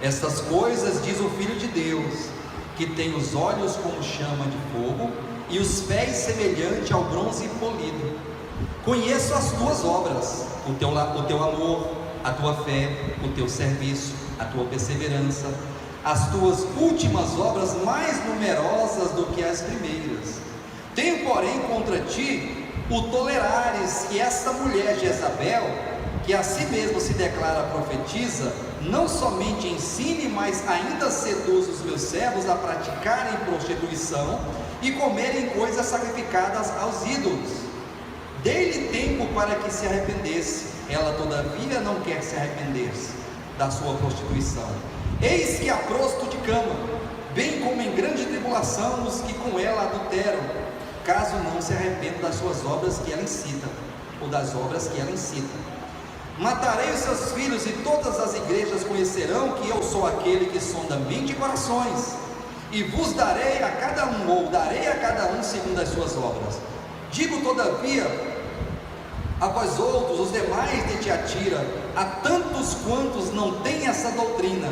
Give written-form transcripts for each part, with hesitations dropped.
Estas coisas diz o Filho de Deus, que tem os olhos como chama de fogo e os pés semelhante ao bronze polido. Conheço as tuas obras, o teu amor, a tua fé, o teu serviço, a tua perseverança, as tuas últimas obras mais numerosas do que as primeiras. Tenho, porém, contra ti o tolerares que esta mulher Jezabel, que a si mesma se declara profetisa, não somente ensine, mas ainda seduz os meus servos a praticarem prostituição e comerem coisas sacrificadas aos ídolos. Dei-lhe tempo para que se arrependesse, ela todavia não quer se arrepender-se da sua prostituição. Eis que a prosto de cama, bem como em grande tribulação os que com ela adulteram, caso não se arrependam das suas obras que ela incita, ou das obras que ela incita. Matarei os seus filhos, e todas as igrejas conhecerão que eu sou aquele que sonda mente e corações, e vos darei a cada um, ou darei a cada um segundo as suas obras. Digo todavia a vós outros, os demais de Tiatira, a tantos quantos não têm essa doutrina,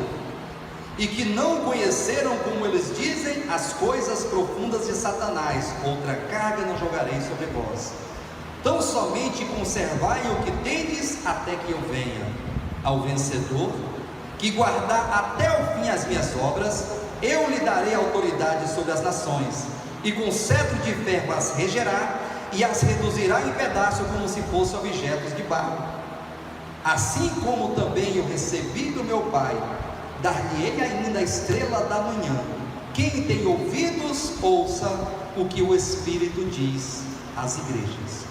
e que não conheceram, como eles dizem, as coisas profundas de Satanás, outra carga não jogarei sobre vós. Tão somente conservai o que tendes até que eu venha. Ao vencedor, que guardar até o fim as minhas obras, eu lhe darei autoridade sobre as nações, e com cetro de ferro as regerá, e as reduzirá em pedaços como se fossem objetos de barro. Assim como também eu recebi do meu Pai, dar-lhe-ei ainda a estrela da manhã. Quem tem ouvidos, ouça o que o Espírito diz às igrejas.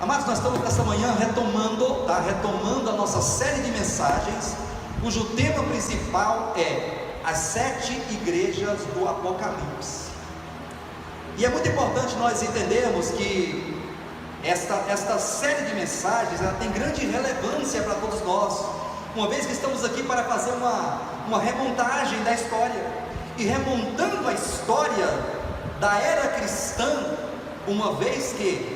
Amados, nós estamos nesta manhã retomando a nossa série de mensagens, cujo tema principal é as 7 igrejas do Apocalipse. E é muito importante nós entendermos que esta série de mensagens, ela tem grande relevância para todos nós, uma vez que estamos aqui para fazer uma remontagem da história, e remontando a história da era cristã, uma vez que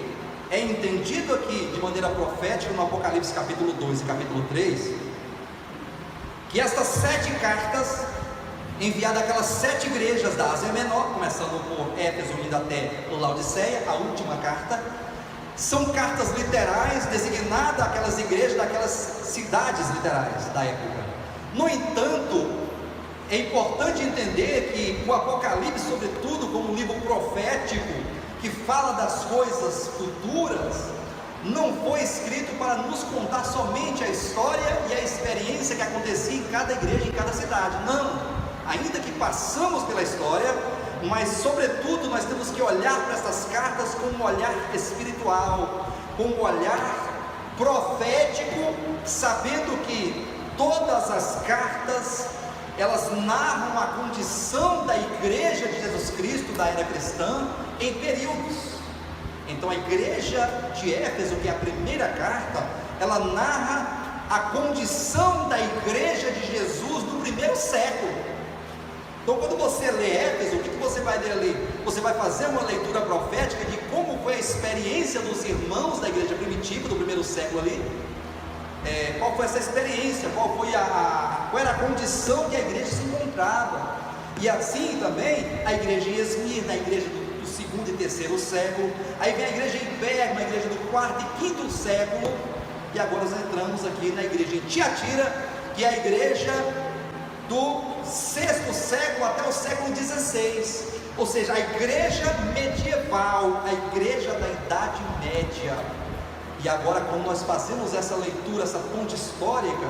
é entendido aqui de maneira profética no Apocalipse capítulo 2 e capítulo 3, que estas 7 cartas enviadas àquelas 7 igrejas da Ásia Menor, começando por Éfeso, indo até Laodiceia, a última carta, são cartas literais designadas àquelas igrejas daquelas cidades literais da época. No entanto, é importante entender que o Apocalipse, sobretudo como um livro profético, que fala das coisas futuras, não foi escrito para nos contar somente a história e a experiência que acontecia em cada igreja, em cada cidade. Não, ainda que passamos pela história, mas sobretudo nós temos que olhar para essas cartas com um olhar espiritual, com um olhar profético, sabendo que todas as cartas, elas narram a condição da igreja de Jesus Cristo, da era cristã, em períodos. Então a igreja de Éfeso, que é a primeira carta, ela narra a condição da igreja de Jesus no primeiro século. Então quando você lê Éfeso, o que você vai ler ali? Você vai fazer uma leitura profética de como foi a experiência dos irmãos da igreja primitiva do primeiro século ali. Qual foi essa experiência, qual era a condição que a igreja se encontrava. E assim também a igreja em Esmirna, a igreja do segundo e terceiro século. Aí vem a igreja em Pérgamo, a igreja do quarto e quinto século. E agora nós entramos aqui na igreja em Tiatira, que é a igreja do sexto século até o século XVI, ou seja, a igreja medieval, a igreja da Idade Média. E agora, quando nós fazemos essa leitura, essa ponte histórica,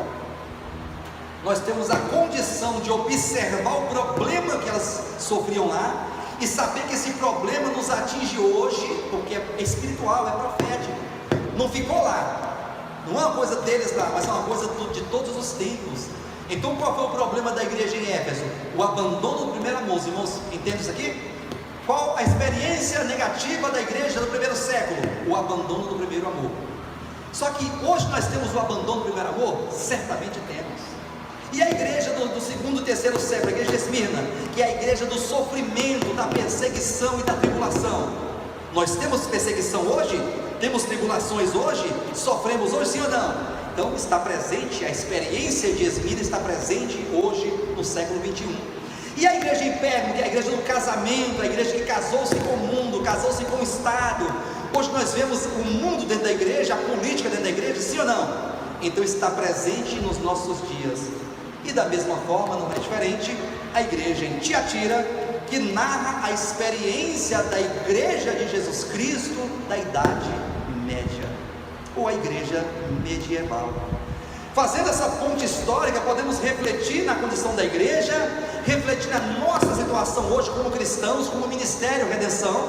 nós temos a condição de observar o problema que elas sofriam lá, e saber que esse problema nos atinge hoje, porque é espiritual, é profético, não ficou lá, não é uma coisa deles lá, mas é uma coisa de todos os tempos. Então qual foi o problema da igreja em Éfeso? O abandono do primeiro amor. Os irmãos entendem isso aqui? Qual a experiência negativa da igreja do primeiro século? O abandono do primeiro amor. Só que hoje nós temos o abandono do primeiro amor? Certamente temos. E a igreja do segundo e terceiro século, a igreja de Esmirna, que é a igreja do sofrimento, da perseguição e da tribulação. Nós temos perseguição hoje? Temos tribulações hoje? Sofremos hoje, sim ou não? Então está presente, a experiência de Esmira está presente hoje no século 21. E a igreja em Pérgamo, que é a igreja do casamento, a igreja que casou-se com o mundo, casou-se com o Estado. Hoje nós vemos o mundo dentro da igreja, a política dentro da igreja, sim ou não? Então está presente nos nossos dias. E da mesma forma, não é diferente, a igreja em Tiatira, que narra a experiência da igreja de Jesus Cristo da Idade Média, ou a igreja medieval. Fazendo essa ponte histórica, podemos refletir na condição da igreja, refletir na nossa situação hoje como cristãos, como ministério Redenção,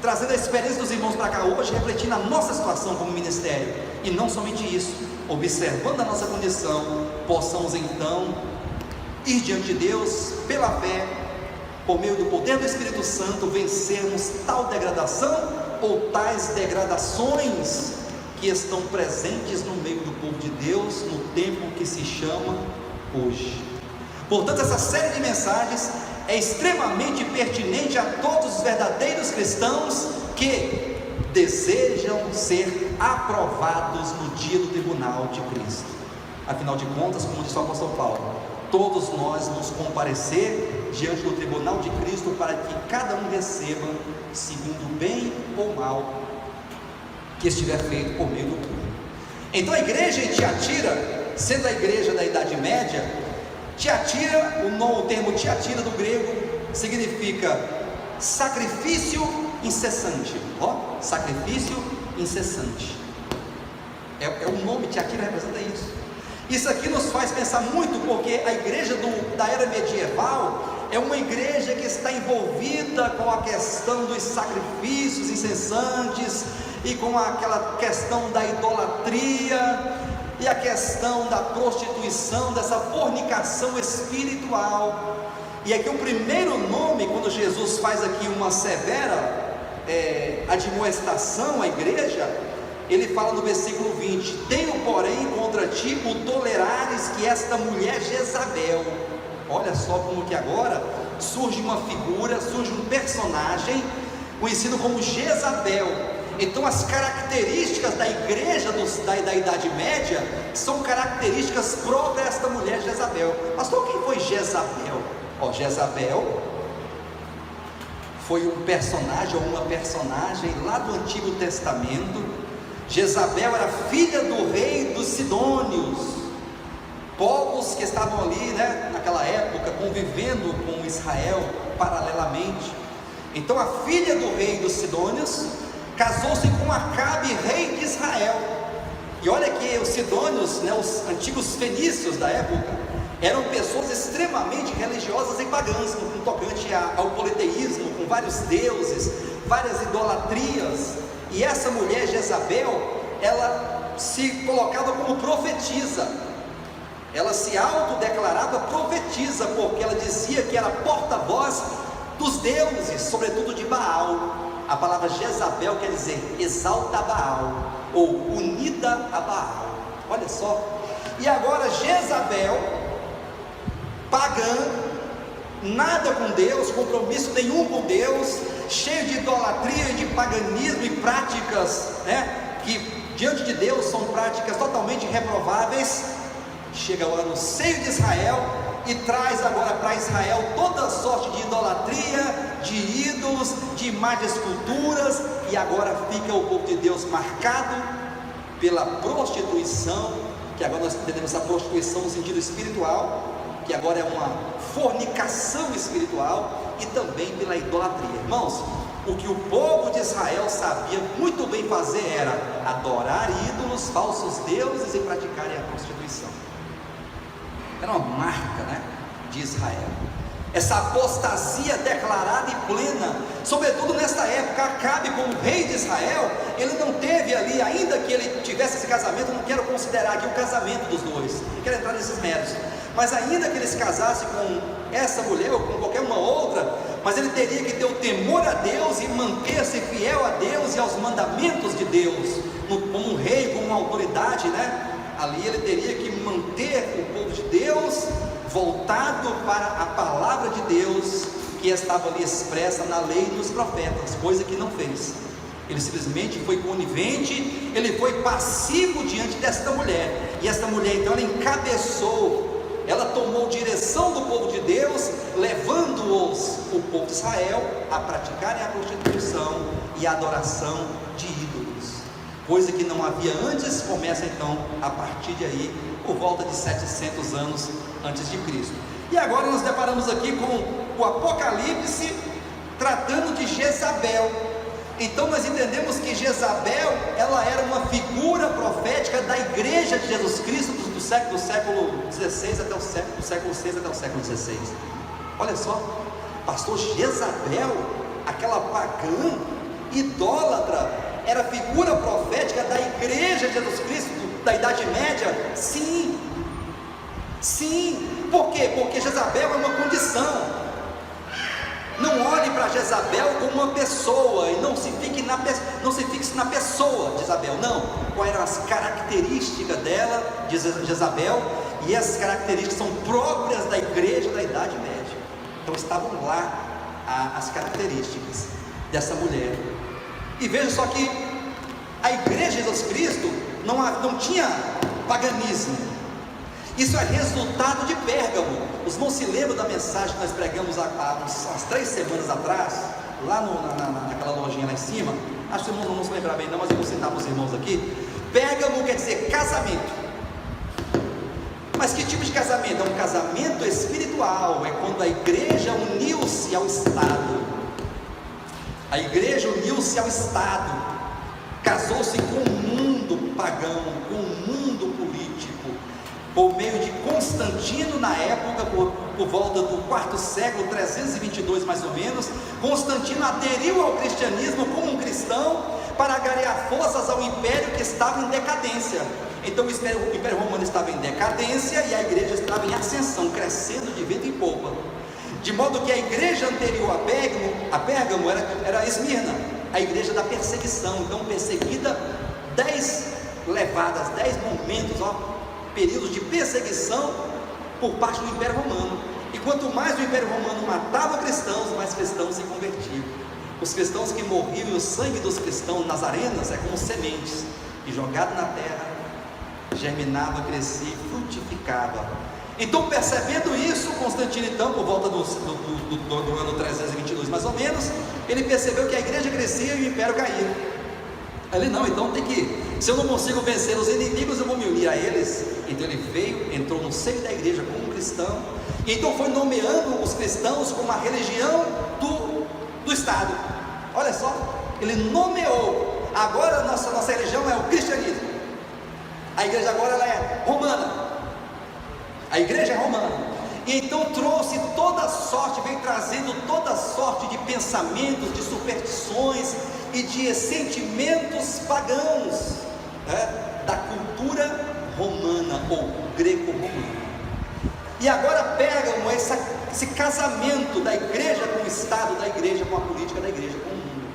trazendo a experiência dos irmãos para cá hoje, refletir na nossa situação como ministério, e não somente isso, observando a nossa condição, possamos então ir diante de Deus pela fé, por meio do poder do Espírito Santo, vencermos tal degradação ou tais degradações que estão presentes no meio do povo de Deus no tempo que se chama hoje. Portanto, essa série de mensagens é extremamente pertinente a todos os verdadeiros cristãos que desejam ser aprovados no dia do tribunal de Cristo. Afinal de contas, como disse o apóstolo Paulo, todos nós vamos comparecer diante do tribunal de Cristo para que cada um receba segundo o bem ou mal que estiver feito por meio do povo. Então a igreja em Tiatira, sendo a igreja da Idade Média, Tiatira, o termo Tiatira do grego significa sacrifício incessante. Sacrifício incessante. O nome Tiatira representa isso. Isso aqui nos faz pensar muito, porque a igreja da era medieval é uma igreja que está envolvida com a questão dos sacrifícios incessantes e com aquela questão da idolatria e a questão da prostituição, dessa fornicação espiritual. E aqui o primeiro nome, quando Jesus faz aqui uma severa admoestação à igreja, ele fala no versículo 20: tenho porém contra ti o tolerares que esta mulher Jezabel. Olha só como que agora surge uma figura, surge um personagem conhecido como Jezabel. Então as características da igreja da Idade Média são características próprias desta mulher Jezabel. Pastor, quem foi Jezabel? Jezabel foi um personagem ou uma personagem lá do Antigo Testamento. Jezabel era filha do rei dos Sidônios, povos que estavam ali, naquela época, convivendo com Israel paralelamente. Então a filha do rei dos Sidônios casou-se com Acabe, rei de Israel. E olha que os Sidônios, os antigos fenícios da época, eram pessoas extremamente religiosas e pagãs, no tocante ao politeísmo, com vários deuses, várias idolatrias. E essa mulher Jezabel, ela se colocava como profetisa, ela se autodeclarava profetisa, porque ela dizia que era porta-voz dos deuses, sobretudo de Baal. A palavra Jezabel quer dizer exalta a Baal, ou unida a Baal. Olha só. E agora Jezabel, pagã, nada com Deus, compromisso nenhum com Deus, cheio de idolatria, de paganismo e práticas, que diante de Deus são práticas totalmente reprováveis, chega agora no seio de Israel e traz agora para Israel toda sorte de idolatria, de ídolos, de imagens, esculturas, e agora fica o povo de Deus marcado pela prostituição, que agora nós entendemos a prostituição no sentido espiritual, que agora é uma fornicação espiritual, e também pela idolatria. Irmãos, o que o povo de Israel sabia muito bem fazer era adorar ídolos, falsos deuses e praticarem a prostituição. Era uma marca, de Israel. Essa apostasia declarada e plena, sobretudo nesta época. Acabe, como rei de Israel, ele não teve ali, ainda que ele tivesse esse casamento, não quero considerar aqui o casamento dos dois, não quero entrar nesses méritos, mas ainda que ele se casasse com essa mulher ou com qualquer uma outra, mas ele teria que ter o temor a Deus e manter-se fiel a Deus e aos mandamentos de Deus, como um rei, como uma autoridade, ali ele teria que manter o povo de Deus voltado para a palavra de Deus, que estava ali expressa na lei e nos profetas, coisa que não fez. Ele simplesmente foi conivente, ele foi passivo diante desta mulher. E essa mulher então, ela encabeçou, ela tomou direção do povo de Deus, levando-os, o povo de Israel, a praticarem a prostituição e a adoração de ídolos, coisa que não havia antes. Começa então a partir de aí, por volta de 700 anos antes de Cristo. E agora nós deparamos aqui com o Apocalipse tratando de Jezabel. Então nós entendemos que Jezabel, ela era uma figura profética da igreja de Jesus Cristo do século XVI até o século VI até o século XVI. Olha só, pastor, Jezabel, aquela pagã, idólatra, era figura profética da igreja de Jesus Cristo da Idade Média? Sim, sim. Por quê? Porque Jezabel é uma condição. Não olhe para Jezabel como uma pessoa, e não se fixe na pessoa de Jezabel, não. Quais eram as características dela, de Jezabel, e essas características são próprias da igreja da Idade Média. Então estavam lá as características dessa mulher. E veja só que a igreja de Jesus Cristo não tinha paganismo. Isso é resultado de Pérgamo. Os irmãos se lembram da mensagem que nós pregamos há umas 3 semanas atrás, lá naquela lojinha lá em cima? Acho que os irmãos não vão se lembrar bem não, mas eu vou citar para os irmãos aqui. Pérgamo quer dizer casamento. Mas que tipo de casamento? É um casamento espiritual. É quando a igreja uniu-se ao Estado. A igreja uniu-se ao Estado, casou-se com o mundo pagão, com o mundo político, por meio de Constantino. Na época, por volta do 4º século, 322 mais ou menos, Constantino aderiu ao cristianismo como um cristão, para agregar forças ao império que estava em decadência. Então o império romano estava em decadência e a igreja estava em ascensão, crescendo de vento em popa, de modo que a igreja anterior a Pérgamo era Esmirna, a igreja da perseguição. Então perseguida, 10 levadas, 10 momentos, períodos de perseguição por parte do Império Romano. E quanto mais o Império Romano matava cristãos, mais cristãos se convertiam. Os cristãos que morriam, e o sangue dos cristãos nas arenas é como sementes, e jogado na terra, germinava, crescia e frutificava. Então, percebendo isso, Constantino, então, por volta do ano 322 mais ou menos, ele percebeu que a igreja crescia e o império caía. Ele não, então tem que, se eu não consigo vencer os inimigos, eu vou me unir a eles. Então ele veio, entrou no seio da igreja como cristão, e então foi nomeando os cristãos como a religião do Estado. Olha só, ele nomeou. Agora nossa religião é o cristianismo. A igreja agora ela é romana. A igreja é romana. E então trouxe toda sorte, veio trazendo toda sorte de pensamentos, de superstições e de sentimentos pagãos, da cultura romana ou greco-romana. E agora Pérgamo, esse casamento da igreja com o Estado, da igreja com a política, da igreja com o mundo.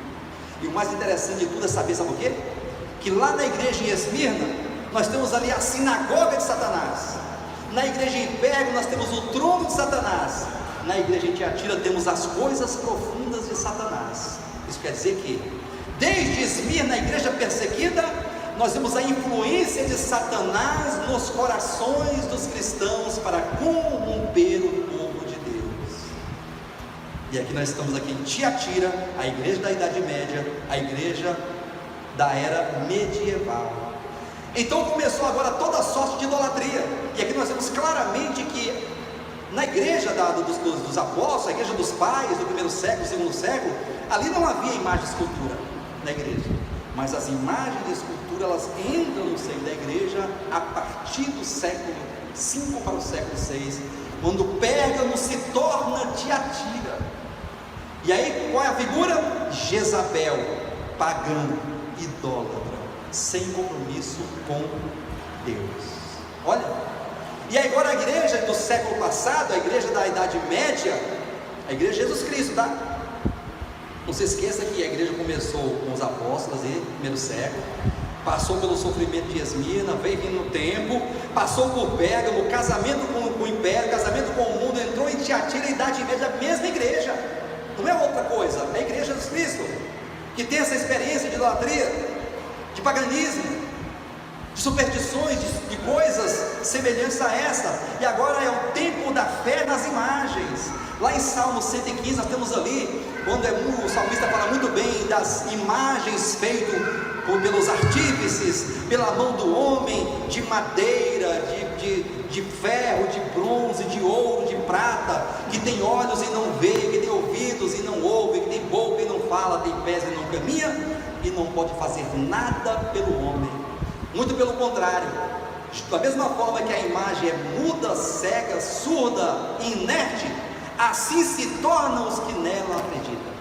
E o mais interessante de tudo é saber, sabe o quê? Que lá na igreja em Esmirna, nós temos ali a sinagoga de Satanás. Na igreja em Pérgamo nós temos o trono de Satanás. Na igreja em Tiatira temos as coisas profundas de Satanás. Isso quer dizer que desde Esmirna, a igreja perseguida, nós vemos a influência de Satanás nos corações dos cristãos para corromper o povo de Deus. E aqui nós estamos aqui em Tiatira, a igreja da Idade Média, a igreja da era medieval. Então começou agora toda a sorte de idolatria. E aqui nós vemos claramente que na igreja dos apóstolos, a igreja dos pais do 1º século, 2º século, ali não havia imagem de escultura na igreja, mas as imagens de escultura elas entram no seio da igreja a partir do século V para o século VI, quando Pérgamo se torna Tiatira. E aí qual é a figura? Jezabel, pagã, idólatra, sem compromisso com Deus. Olha, e agora a igreja do século passado, a igreja da Idade Média, a igreja de Jesus Cristo, tá? Não se esqueça que a igreja começou com os apóstolos no 1º século, passou pelo sofrimento de Esmirna, veio vindo no tempo, passou por Pérgamo, casamento com o império, casamento com o mundo, entrou em Tiatira, a Idade Média, a mesma igreja, não é outra coisa, é a igreja de Jesus Cristo, que tem essa experiência de idolatria, de paganismo, de superstições, de coisas semelhantes a essa. E agora é o tempo da fé nas imagens. Lá em Salmo 115 nós temos ali, quando o salmista fala muito bem das imagens feitas pelos artífices, pela mão do homem, de madeira, de ferro, de bronze, de ouro, de prata, que tem olhos e não vê, que tem ouvidos e não ouve, que tem boca e não fala, tem pés e não caminha, e não pode fazer nada pelo homem. Muito pelo contrário, da mesma forma que a imagem é muda, cega, surda, inerte, assim se tornam os que nela acreditam.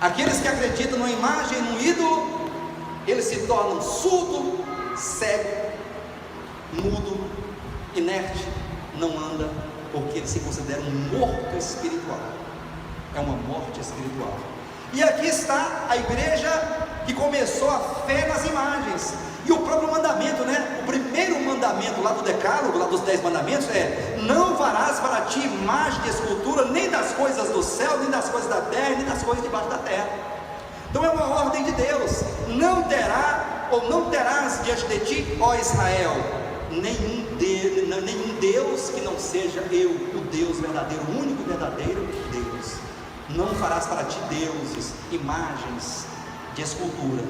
Aqueles que acreditam numa imagem, num ídolo, eles se tornam surdo, cego, mudo, inerte, não anda, porque eles se consideram morto espiritual. É uma morte espiritual. E aqui está a igreja que começou a fé nas imagens. E o próprio mandamento, né? O primeiro mandamento lá do decálogo, lá dos 10 mandamentos é: não farás para ti imagem de escultura, nem das coisas do céu, nem das coisas da terra, nem das coisas debaixo da terra. Então é uma ordem de Deus: não terá, ou não terás diante de ti, ó Israel, nenhum Deus que não seja eu, o Deus verdadeiro, o único e verdadeiro Deus. Não farás para ti deuses, imagens de esculturas.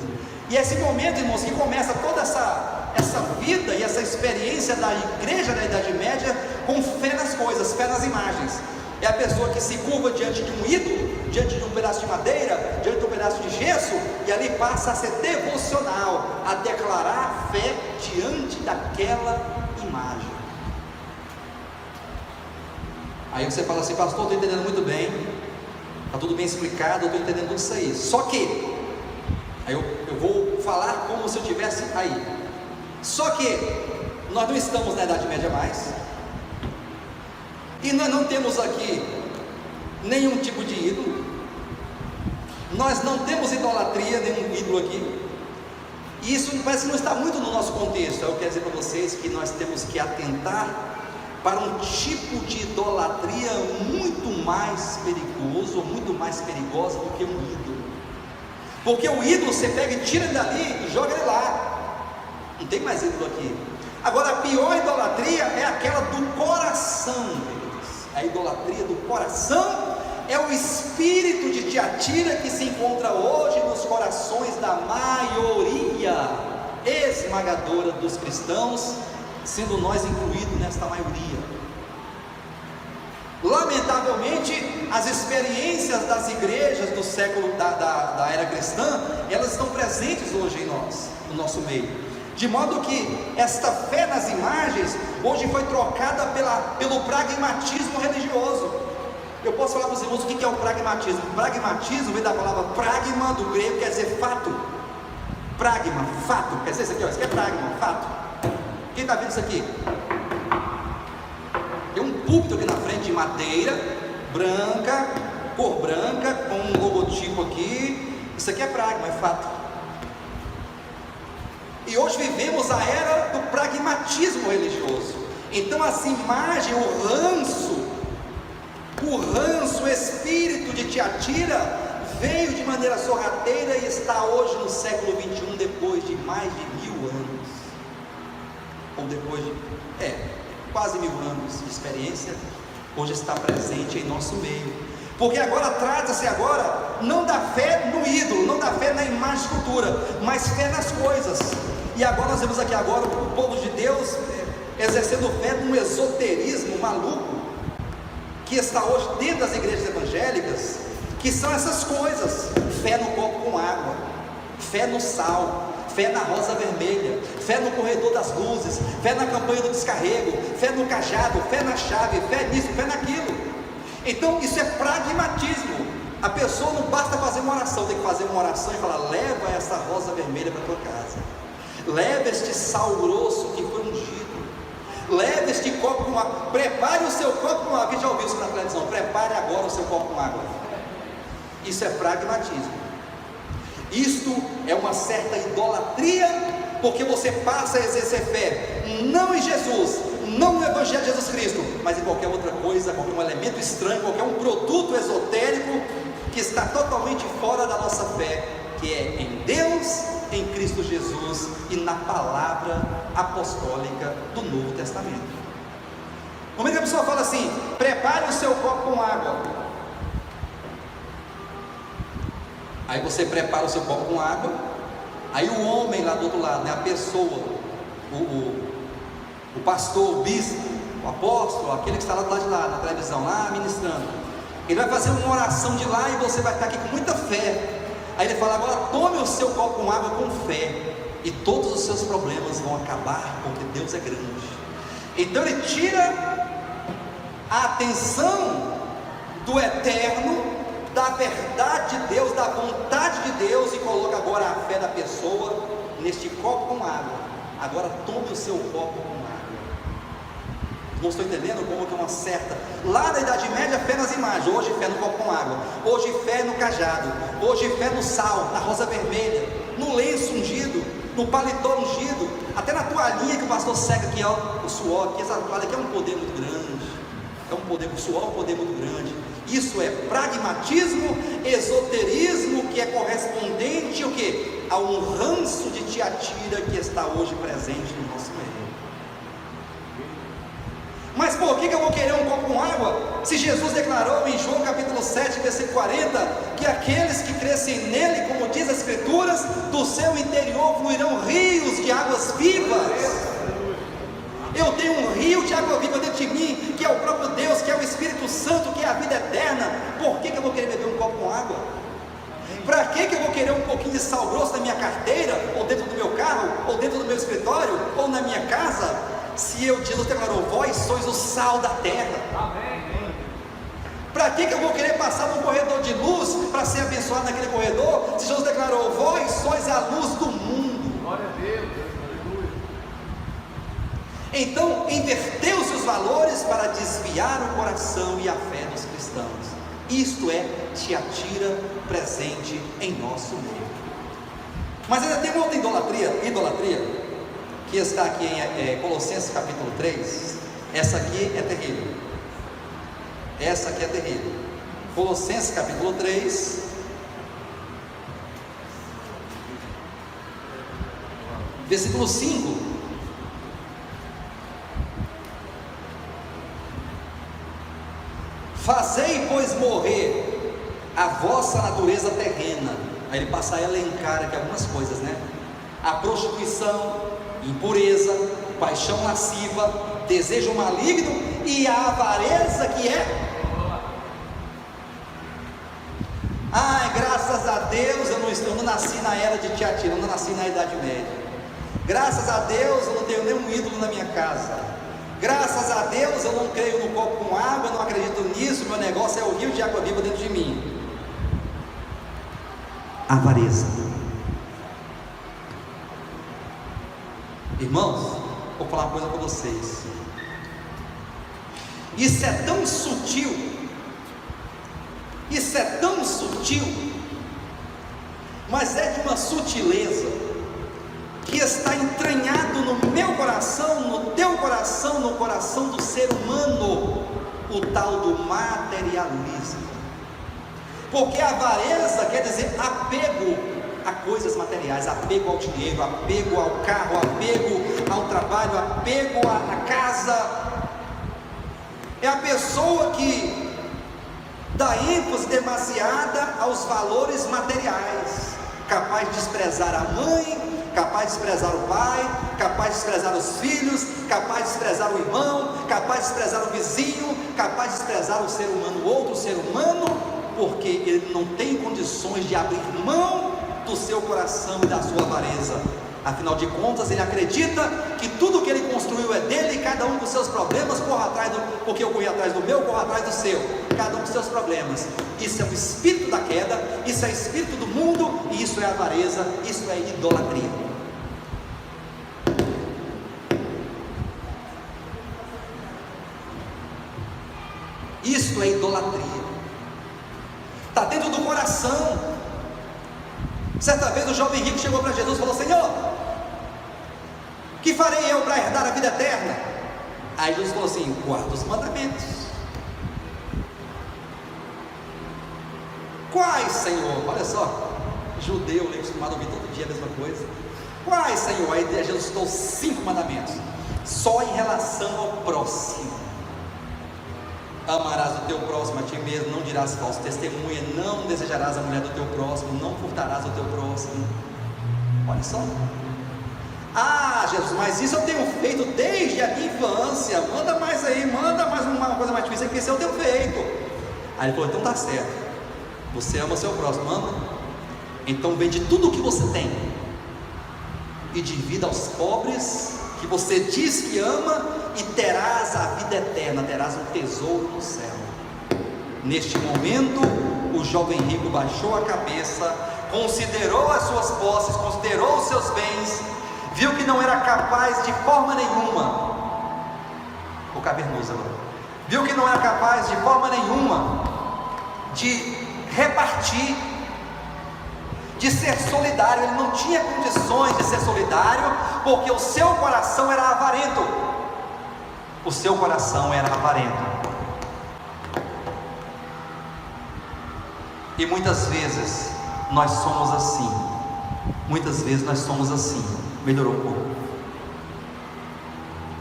E esse momento, irmãos, que começa toda essa vida e essa experiência da igreja da Idade Média com fé nas coisas, fé nas imagens. É a pessoa que se curva diante de um ídolo, diante de um pedaço de madeira, diante de um pedaço de gesso, e ali passa a ser devocional, a declarar a fé diante daquela imagem. Aí você fala assim: pastor, estou entendendo muito bem, está tudo bem explicado, eu estou entendendo tudo isso aí. Só que, aí eu vou falar como se eu estivesse aí. Só que nós não estamos na Idade Média mais, e nós não temos aqui nenhum tipo de ídolo, nós não temos idolatria, nenhum ídolo aqui. E isso parece que não está muito no nosso contexto. Eu quero dizer para vocês que nós temos que atentar para um tipo de idolatria muito mais perigoso, ou muito mais perigosa do que um ídolo. Porque o ídolo você pega e tira dali e joga ele lá, não tem mais ídolo aqui. Agora a pior idolatria é aquela do coração, queridos. A idolatria do coração é o espírito de Tiatira que se encontra hoje nos corações da maioria esmagadora dos cristãos, sendo nós incluídos nesta maioria. Lamentavelmente, as experiências das igrejas do século da era cristã, elas estão presentes hoje em nós, no nosso meio, de modo que esta fé nas imagens hoje foi trocada pelo pragmatismo religioso. Eu posso falar para os irmãos o que é o pragmatismo. Pragmatismo vem da palavra pragma, do grego, quer dizer fato. Pragma, fato, quer dizer isso aqui, ó, isso aqui é pragma, fato. Quem está vendo isso aqui? Tem um púlpito aqui na frente de madeira, branca, cor branca, com um logotipo aqui. Isso aqui é pragma, é fato. E hoje vivemos a era do pragmatismo religioso. Então essa imagem, o ranço, o espírito de Tiatira veio de maneira sorrateira e está hoje no século 21, depois de mais de 1000 anos, ou depois de quase 1000 anos de experiência, hoje está presente em nosso meio. Porque agora trata-se não da fé no ídolo, não da fé na imagem de escultura, mas fé nas coisas. E agora nós vemos aqui agora o povo de Deus exercendo fé num esoterismo maluco que está hoje dentro das igrejas evangélicas, que são essas coisas: fé no copo com água, fé no sal, fé na rosa vermelha, fé no corredor das luzes, fé na campanha do descarrego, fé no cajado, fé na chave, fé nisso, fé naquilo. Então isso é pragmatismo. A pessoa não basta fazer uma oração, tem que fazer uma oração e falar: leva essa rosa vermelha para a tua casa, leva este sal grosso que foi ungido, leve este copo com água, prepare o seu copo com água. Já ouviu isso na televisão? Prepare agora o seu copo com água. Isso é pragmatismo. Isto é uma certa idolatria, porque você passa a exercer fé não em Jesus, não no Evangelho de Jesus Cristo, mas em qualquer outra coisa, qualquer um elemento estranho, qualquer um produto esotérico que está totalmente fora da nossa fé, que é em Deus, em Cristo Jesus e na palavra apostólica do Novo Testamento. Como é que a pessoa fala assim: prepare o seu copo com água. Aí você prepara o seu copo com água. Aí o homem lá do outro lado, né, a pessoa, o pastor, o bispo, o apóstolo, aquele que está lá do lado de lá, na televisão, lá ministrando, ele vai fazer uma oração de lá e você vai estar aqui com muita fé. Aí ele fala: agora tome o seu copo com água com fé, e todos os seus problemas vão acabar, porque Deus é grande. Então ele tira a atenção do eterno, da verdade de Deus, da vontade de Deus, e coloca agora a fé da pessoa neste copo com água. Agora tome o seu copo com água. Não estou entendendo como que é uma certa. Lá na Idade Média, fé nas imagens. Hoje fé no copo com água. Hoje fé no cajado. Hoje fé no sal, na rosa vermelha, no lenço ungido, no paletó ungido, até na toalhinha que o pastor seca aqui, ó, o suor aqui. Essa toalha aqui é um poder muito grande. É um poder, o suor é um poder muito grande. Isso é pragmatismo, esoterismo, que é correspondente o quê? A um ranço de Tiatira que está hoje presente no nosso meio. Mas por que eu vou querer um copo com água, se Jesus declarou em João capítulo 7, versículo 40, que aqueles que crescem nele, como diz as Escrituras, do seu interior fluirão rios de águas vivas? Eu tenho um rio de água viva dentro de mim, que é o próprio Deus, que é o Espírito Santo, que é a vida eterna. Por que eu vou querer beber um copo com água? Para que eu vou querer um pouquinho de sal grosso na minha carteira, ou dentro do meu carro, ou dentro do meu escritório, ou na minha casa, se Jesus declarou: vós sois o sal da terra? Para que eu vou querer passar num corredor de luz para ser abençoado naquele corredor, se Jesus declarou: vós sois a luz do mundo? Glória a Deus. Então inverteu-se os valores para desviar o coração e a fé dos cristãos. Isto é Tiatira presente em nosso meio. Mas ainda tem uma outra idolatria que está aqui em Colossenses capítulo 3. Essa aqui é terrível. Essa aqui é terrível. Colossenses capítulo 3, versículo 5. Fazei, pois, morrer a vossa natureza terrena. Aí ele passa a elencar aqui algumas coisas, né? A prostituição, impureza, paixão lasciva, desejo maligno e a avareza, que é... graças a Deus eu não nasci na era de Tiatira, eu não nasci na Idade Média. Graças a Deus eu não tenho nenhum ídolo na minha casa. Graças a Deus eu não creio no copo com água, eu não acredito nisso, meu negócio é o rio de água viva dentro de mim. Avareza. Irmãos, vou falar uma coisa para vocês. Isso é tão sutil, mas é de uma sutileza que está entranhado no meu coração, no teu coração, no coração do ser humano, o tal do materialismo. Porque a avareza quer dizer apego a coisas materiais, apego ao dinheiro, apego ao carro, apego ao trabalho, apego à casa. É a pessoa que dá ênfase demasiada aos valores materiais, capaz de desprezar a mãe, capaz de desprezar o pai, capaz de desprezar os filhos, capaz de desprezar o irmão, capaz de desprezar o vizinho, capaz de desprezar o ser humano, o outro ser humano, porque ele não tem condições de abrir mão do seu coração e da sua avareza. Afinal de contas, ele acredita que tudo que ele construiu é dele, e cada um com seus problemas, porque eu corri atrás do meu, corro atrás do seu, cada um com seus problemas. Isso é o espírito da queda, isso é o espírito do mundo, e isso é avareza, isso é idolatria. Isso é idolatria. Está dentro do coração. Certa vez o jovem rico chegou para Jesus e falou: Senhor, que farei eu para herdar a vida eterna? Aí Jesus falou assim: guarda os mandamentos. Quais, Senhor? Olha só, judeu, acostumado a ouvir todo dia a mesma coisa. Quais, Senhor? Aí Jesus citou 5 mandamentos, só em relação ao próximo. Amarás o teu próximo a ti mesmo, não dirás falso testemunha, não desejarás a mulher do teu próximo, não furtarás o teu próximo. Olha só. Ah, Jesus, mas isso eu tenho feito desde a minha infância. Manda mais aí, manda mais uma coisa mais difícil, que esse eu tenho feito. Aí ele falou, então tá certo, você ama o seu próximo, ama? Então vende tudo o que você tem e divida aos pobres, que você diz que ama, e terás a vida eterna, terás um tesouro no céu. Neste momento, o jovem rico baixou a cabeça, considerou as suas posses, considerou os seus bens, viu que não era capaz de forma nenhuma, o cavernoso agora, viu que não era capaz de forma nenhuma de repartir, de ser solidário. Ele não tinha condições de ser solidário, porque o seu coração era avarento. O seu coração era avarento. E muitas vezes nós somos assim. Muitas vezes nós somos assim. Melhorou um pouco.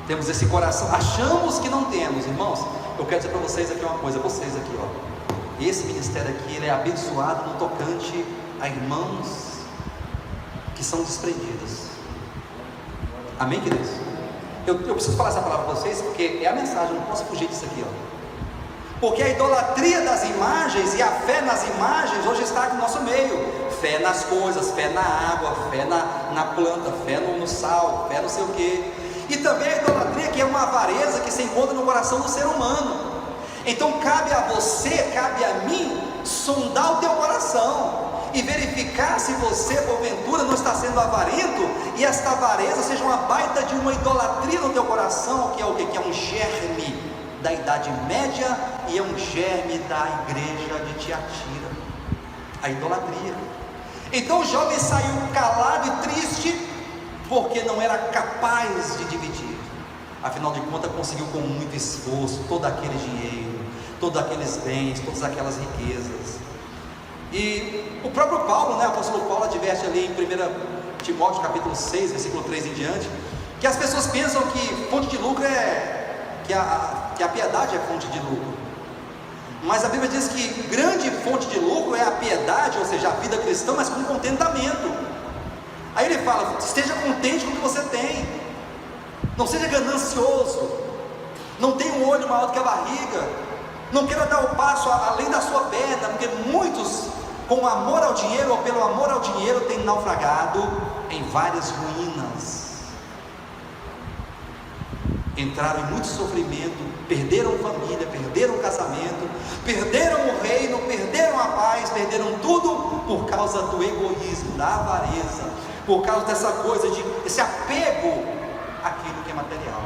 Temos esse coração, achamos que não temos, irmãos. Eu quero dizer para vocês aqui uma coisa, vocês aqui, ó. Esse ministério aqui, ele é abençoado no tocante a irmãos que são desprendidos. Amém, queridos? Eu preciso falar essa palavra para vocês, porque é a mensagem, eu não posso fugir disso aqui, ó. Porque a idolatria das imagens e a fé nas imagens hoje está aqui no nosso meio. Fé nas coisas, fé na água, fé na planta, fé no sal, fé não sei o que. E também a idolatria, que é uma avareza que se encontra no coração do ser humano. Então cabe a você, cabe a mim, sondar o teu coração e verificar se você porventura não está sendo avarento, e esta avareza seja uma baita de uma idolatria no teu coração, que é o que? Que é um germe da Idade Média e é um germe da igreja de Tiatira, a idolatria. Então o jovem saiu calado e triste, porque não era capaz de dividir. Afinal de contas, conseguiu com muito esforço todo aquele dinheiro, todos aqueles bens, todas aquelas riquezas. E o próprio Paulo, o apóstolo Paulo adverte ali em 1 Timóteo capítulo 6, versículo 3 em diante, que as pessoas pensam que fonte de lucro que a piedade é fonte de lucro. Mas a Bíblia diz que grande fonte de lucro é a piedade, ou seja, a vida cristã, mas com contentamento. Aí ele fala, esteja contente com o que você tem, não seja ganancioso, não tenha um olho maior do que a barriga, não queira dar o passo além da sua perna, porque muitos, com amor ao dinheiro ou pelo amor ao dinheiro, têm naufragado em várias ruínas, entraram em muito sofrimento, perderam família, perderam casamento, perderam o reino, perderam a paz, perderam tudo por causa do egoísmo, da avareza, por causa dessa coisa, esse apego àquilo que é material.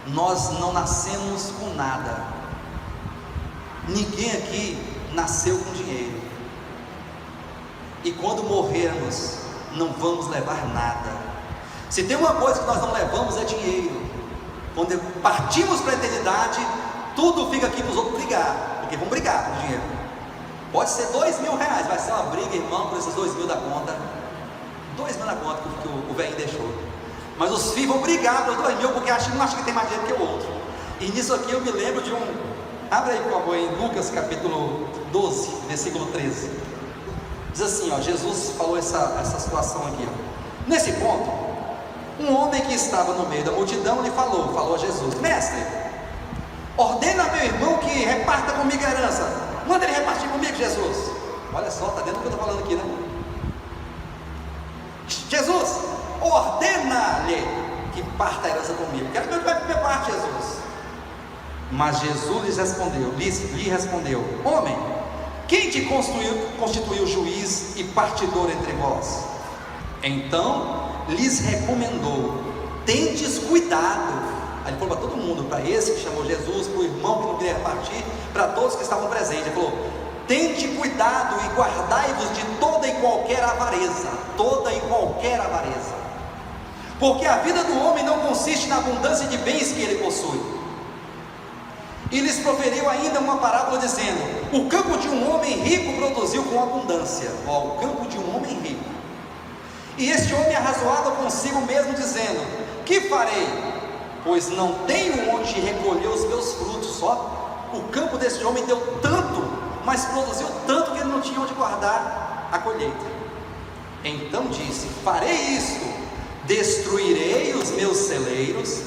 Nós não nascemos com nada, ninguém aqui nasceu com dinheiro, e quando morrermos, não vamos levar nada. Se tem uma coisa que nós não levamos é dinheiro. Quando partimos para a eternidade, tudo fica aqui para os outros brigar, porque vão brigar por dinheiro. Pode ser R$2.000, vai ser uma briga, irmão, por esses 2.000 da conta, 2.000 da conta que o velho deixou. Mas os filhos vão brigar pelos 2.000, porque não acham que tem mais dinheiro que o outro. E nisso aqui eu me lembro de abre aí por favor, em Lucas capítulo 12, versículo 13. Diz assim, ó, Jesus falou essa situação aqui, ó. Nesse ponto, um homem que estava no meio da multidão lhe falou a Jesus: mestre, ordena a meu irmão que reparta comigo a herança. Manda ele repartir comigo, Jesus. Olha só, está dentro do que eu estou falando aqui, né? Jesus, ordena-lhe que parta a herança comigo. Quero que ele vai comer parte, Jesus. Mas Jesus lhe respondeu: homem, quem te constituiu juiz e partidor entre vós? Então lhes recomendou: tendes cuidado. Aí ele falou para todo mundo, para esse que chamou Jesus, para o irmão que não queria repartir, para todos que estavam presentes. Ele falou: tende cuidado e guardai-vos de toda e qualquer avareza, porque a vida do homem não consiste na abundância de bens que ele possui. E lhes proferiu ainda uma parábola dizendo: o campo de um homem rico produziu com abundância. O campo de um homem rico. E este homem arrazoava consigo mesmo, dizendo: que farei? Pois não tenho onde recolher os meus frutos. O campo deste homem deu tanto, mas produziu tanto que ele não tinha onde guardar a colheita. Então disse: farei isto, destruirei os meus celeiros,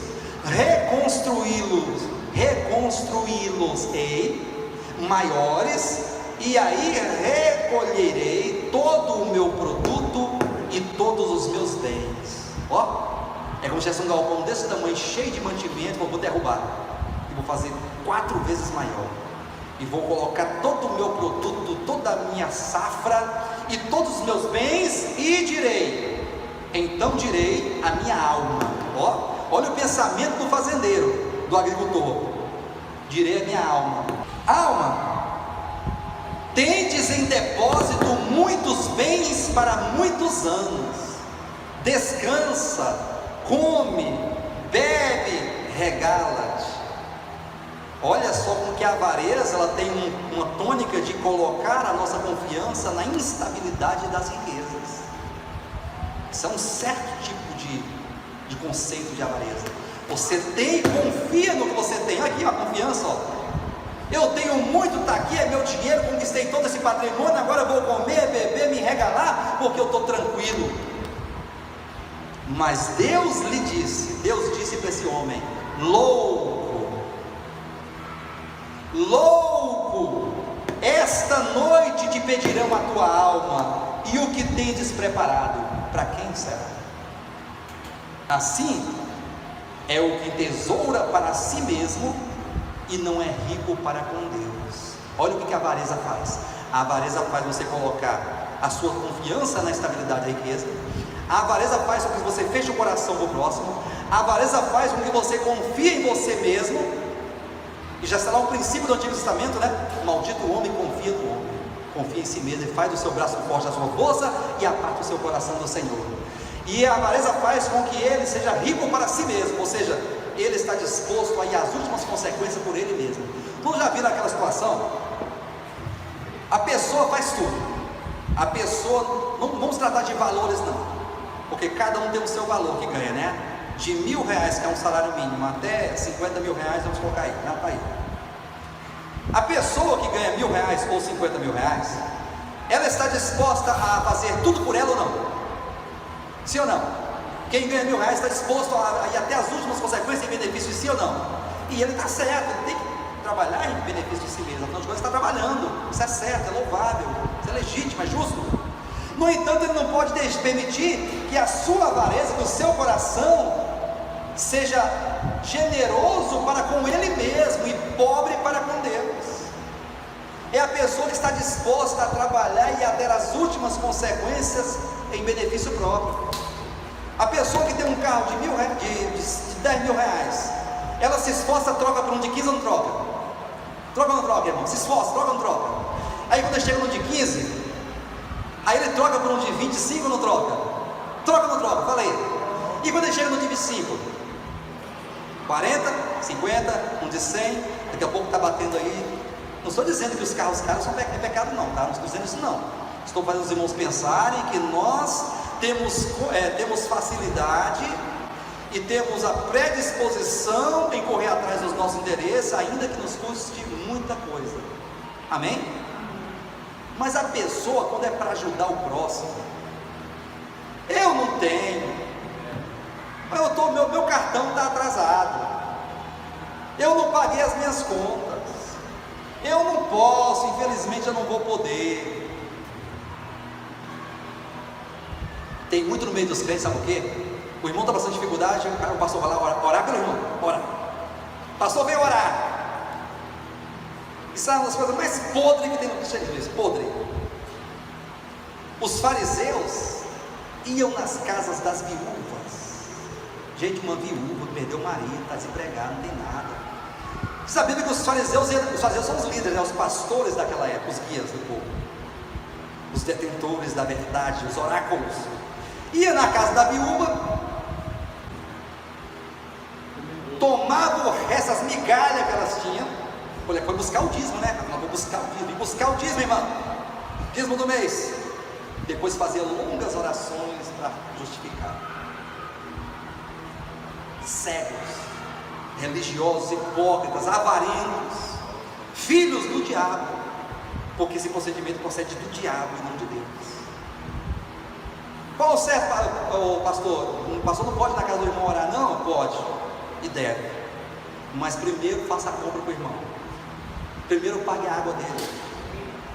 reconstruí-los-ei maiores, e aí recolherei todo o meu produto e todos os meus bens. É como se fosse um galpão desse tamanho, cheio de mantimento. Vou derrubar e vou fazer 4 vezes maior, e vou colocar todo o meu produto, toda a minha safra e todos os meus bens, e então direi a minha alma. Olha o pensamento do fazendeiro, do agricultor. Direi a minha alma: alma, tendes em depósito muitos bens para muitos anos, descansa, come, bebe, regala-te. Olha só como que a avareza, ela tem uma tônica de colocar a nossa confiança na instabilidade das riquezas. Isso é um certo tipo de conceito de avareza. Você confia no que você tem. Aqui a confiança, eu tenho muito, está aqui, é meu dinheiro, conquistei todo esse patrimônio, agora eu vou comer, beber, me regalar, porque eu estou tranquilo. Mas Deus disse para esse homem: louco, esta noite te pedirão a tua alma, e o que tendes preparado, para quem será? Assim é o que tesoura para si mesmo e não é rico para com Deus. Olha o que a avareza faz. A avareza faz você colocar a sua confiança na estabilidade da riqueza. A avareza faz com que você feche o coração para o próximo. A avareza faz com que você confie em você mesmo. E já está lá um princípio do Antigo Testamento, né? Maldito o homem confia no homem. Confia em si mesmo e faz do seu braço forte a sua força, e aparta o seu coração do Senhor. E a avareza faz com que ele seja rico para si mesmo, ou seja, ele está disposto a ir às últimas consequências por ele mesmo. Tu já viu aquela situação? A pessoa faz tudo. A pessoa, não vamos tratar de valores não, porque cada um tem o seu valor que ganha, né? De R$1.000, que é um salário mínimo, até R$50.000, vamos colocar aí, tá aí. A pessoa que ganha R$1.000 ou R$50.000, ela está disposta a fazer tudo por ela ou não? Sim ou não? Quem ganha R$1.000 está disposto a ir até as últimas consequências em benefício de si ou não? E ele está certo, ele tem que trabalhar em benefício de si mesmo. Afinal de contas, está trabalhando, isso é certo, é louvável, isso é legítimo, é justo. No entanto, ele não pode permitir que a sua avareza, que o seu coração seja generoso para com ele mesmo e pobre para com Deus. É a pessoa que está disposta a trabalhar e a ter as últimas consequências em benefício próprio. A pessoa que tem um carro de R$10.000, ela se esforça, troca por um de 15 ou não troca? Troca ou não troca, irmão? Se esforça, troca ou não troca? Aí quando chega no de 15, aí ele troca por um de 25 ou não troca? Troca ou não troca? Fala aí. E quando ele chega no de 25? 40, 50, um de 100, daqui a pouco está batendo aí. Não estou dizendo que os carros caros são pecado não, tá? Não estou dizendo isso não. Estou fazendo os irmãos pensarem que nós temos facilidade e temos a predisposição em correr atrás dos nossos interesses, ainda que nos custe muita coisa. Amém? Mas a pessoa, quando é para ajudar o próximo, eu não tenho, meu cartão está atrasado, eu não paguei as minhas contas, eu não posso, infelizmente eu não vou poder. Tem muito no meio dos crentes, sabe o quê? O irmão está passando dificuldade, o pastor vai lá orar pelo irmão, ora. O pastor veio orar. Isso é uma das coisas mais podres que tem no cristianismo, isso, podre. Os fariseus iam nas casas das viúvas. Gente, uma viúva perdeu o marido, está desempregado, não tem nada. Você sabia que os fariseus são os líderes, né? Os pastores daquela época, os guias do povo, os detentores da verdade, os oráculos. Ia na casa da viúva, tomava essas migalhas que elas tinham, Olha, foi buscar o dízimo, né? Não, vou buscar o dízimo, buscar o dízimo, irmão. Dízimo do mês. Depois fazia longas orações para justificar. Cegos, religiosos, hipócritas, avarentos, filhos do diabo, porque esse procedimento procede do diabo e não de Deus. Qual o certo, pastor? O pastor não pode ir na casa do irmão orar? Não, pode e deve, mas primeiro faça a compra para o irmão. Primeiro pague a água dele.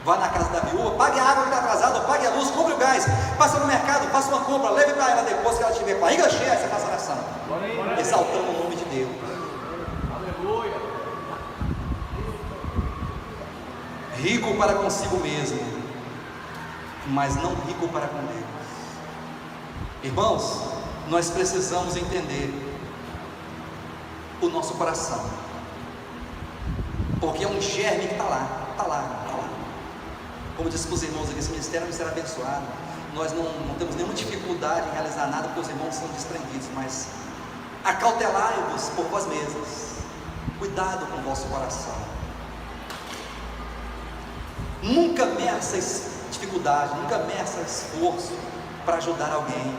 Vá na casa da viúva, pague a água que está atrasada, pague a luz, compre o gás, passa no mercado, faça uma compra, leve para ela depois que ela tiver barriga cheia, você faça oração, exaltando o nome de Deus. Aleluia. Rico para consigo mesmo, mas não rico para com Deus. Irmãos, nós precisamos entender o nosso coração, porque é um germe que está lá. Como disse para os irmãos aqui, esse ministério vai ser abençoado. Nós não temos nenhuma dificuldade em realizar nada, porque os irmãos são desprendidos, mas acautelai-vos por vós mesmos. Cuidado com o vosso coração. Nunca meça dificuldade, nunca meça esforço para ajudar alguém,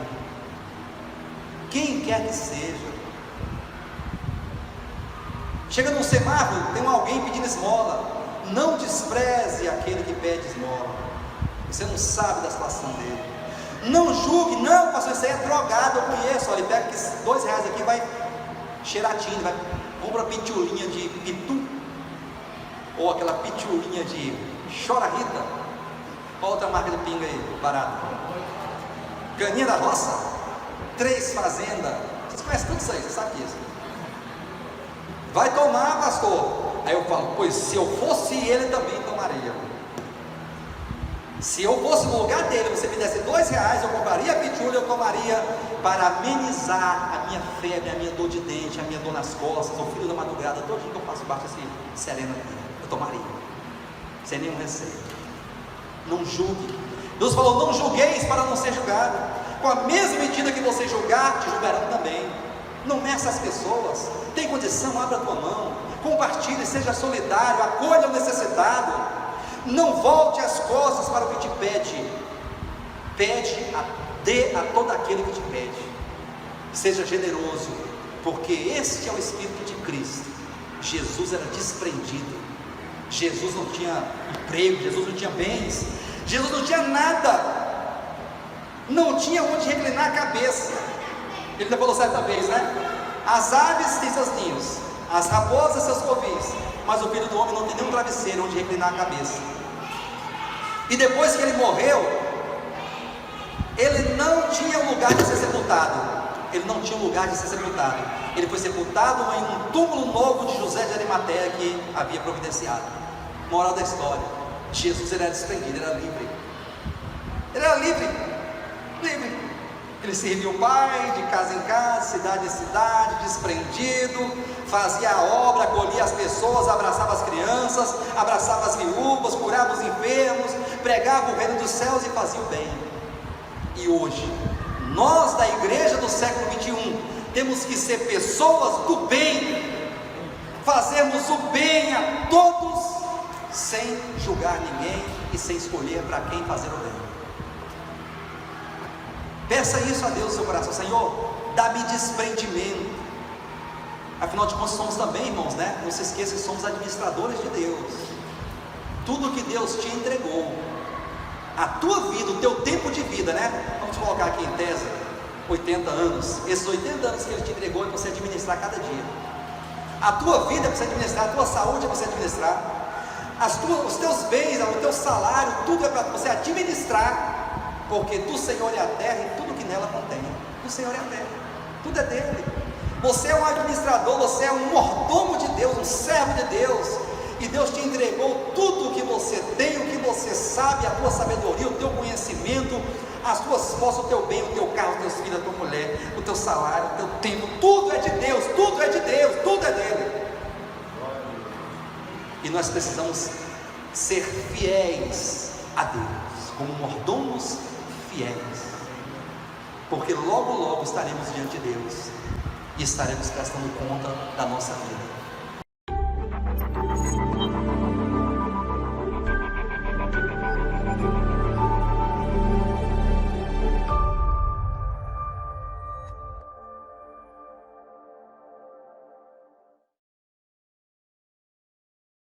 quem quer que seja. Chega num semáforo, tem alguém pedindo esmola. Não despreze aquele que pede esmola. Você não sabe da situação dele. Não julgue, não, pastor, isso aí é drogado, eu conheço. Olha, ele pega aqui R$2 aqui, vai cheirar tinta, compra pitulinha de pitu, ou aquela pitulinha de chora Rita. Qual outra marca de pinga aí, barata? Caninha da roça, 3 fazendas. Vocês conhecem tudo isso aí, você sabe disso. Vai tomar, pastor. Aí eu falo, pois se eu fosse ele também tomaria. Se eu fosse no lugar dele, você me desse R$2, eu compraria a pitula, eu tomaria para amenizar a minha febre, a minha dor de dente, a minha dor nas costas, o frio da madrugada, todo dia que eu faço baixo assim, sereno aqui, eu tomaria, sem nenhum receio. Não julgue. Deus falou, não julgueis para não ser julgado. Com a mesma medida que você julgar, te julgarão também. Não meça as pessoas. Tem condição, abra a tua mão, compartilhe, seja solidário, acolha o necessitado. Não volte as costas para o que te pede. Dê a todo aquele que te pede. Seja generoso, porque este é o Espírito de Cristo. Jesus era desprendido. Jesus não tinha emprego, Jesus não tinha bens, Jesus não tinha nada, não tinha onde reclinar a cabeça. Ele já falou certa vez, né? As aves têm seus ninhos, as raposas seus covis, mas o Filho do Homem não tem nenhum travesseiro onde reclinar a cabeça. E depois que ele morreu, ele não tinha um lugar de ser sepultado. Ele não tinha um lugar de ser sepultado. Ele foi sepultado em um túmulo novo de José de Arimateia que havia providenciado. Moral da história: Jesus, ele era desprendido, ele era livre. Ele era livre. Ele serviu o Pai de casa em casa, cidade em cidade, desprendido, fazia a obra, acolhia as pessoas, abraçava as crianças, abraçava as viúvas, curava os enfermos, pregava o reino dos céus e fazia o bem. E hoje, nós da igreja do século 21 temos que ser pessoas do bem, fazermos o bem a todos, sem julgar ninguém e sem escolher para quem fazer o bem. Peça isso a Deus no seu coração: Senhor, dá-me desprendimento. Afinal de contas somos também, irmãos, né? Não se esqueça que somos administradores de Deus. Tudo que Deus te entregou, a tua vida, o teu tempo de vida, né? Vamos colocar aqui em tese 80 anos. Esses 80 anos que Ele te entregou é para você administrar cada dia. A tua vida é para você administrar, a tua saúde é para você administrar, os teus bens, o teu salário, tudo é para você administrar. Porque do Senhor é a terra e tudo que nela contém. Do Senhor é a terra, tudo é dele. Você é um administrador, você é um mordomo de Deus, um servo de Deus. E Deus te entregou tudo o que você tem, o que você sabe, a tua sabedoria, o teu conhecimento, as tuas posses, o teu bem, o teu carro, os teus filhos, a tua mulher, o teu salário, o teu tempo. Tudo é de Deus, tudo é de Deus, tudo é dele. E nós precisamos ser fiéis a Deus, como mordomos fiéis, porque logo estaremos diante de Deus e estaremos prestando conta da nossa vida.